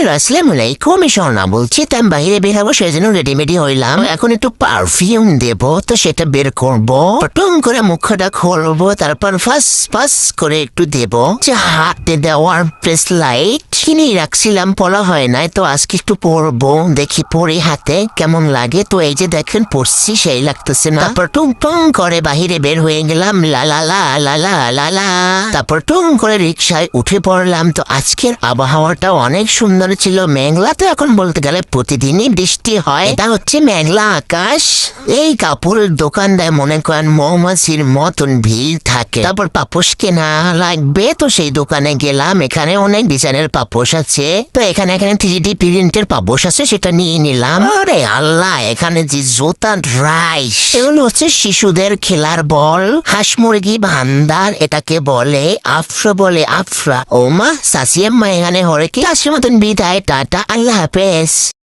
Hello আসসালামু আলাইকুম, আমি স্বর্ণা বলছি। তাই আমি বাইরে বের হবো, সেই জন্য রেডিমেডি হইলাম। এখন একটু পারফিউম দেবো, তো সেটা বের করবো, টুং করে মুখটা খুলবো, তারপর ফাস ফাস করে একটু দেবো। হাতে দেওয়ার প্রেস লাইট কিনে রাখছিলাম, পড়া হয় নাই, তো আজকে একটু পরবো, দেখি পরে হাতে কেমন লাগে। তো এই যে দেখেন পড়ছি, সেই লাগতেছে না। তারপর টুং টুং করে বাহিরে বের হয়ে গেলাম, লা লা লা লা লা লা লা। তারপর টুং করে রিক্সায় উঠে পড়লাম। তো আজকের আবহাওয়াটা অনেক সুন্দর ছিল, মেঘলা। তো এখন বলতে গেলে প্রতিদিনই বৃষ্টি হয়, এটা হচ্ছে মেঘলা আকাশ। এই কাপড়ের দোকানটায় মনে করেন মৌমাছির মতন ভিড় থাকে। তারপর পাপোশ কেনা লাগবে, তো সেই দোকানে গেলাম। এখানে অনেক ডিজাইনের পাপোশ আছে, তো এখানে 3D প্রিন্টের পাপোশ আছে, সেটা নিয়ে নিলাম। আরে আল্লাহ, এখানে যে জোতা রাইস, এগুলো হচ্ছে শিশুদের খেলার বল। হাঁস মুরগি ভান্ডার এটাকে বলে, আফরা বলে আফরা। ও মা সাসিয়াম্মা এখানে হরে কি আজকের মতন বিদায়, টাটা, আল্লাহ হাফেজ।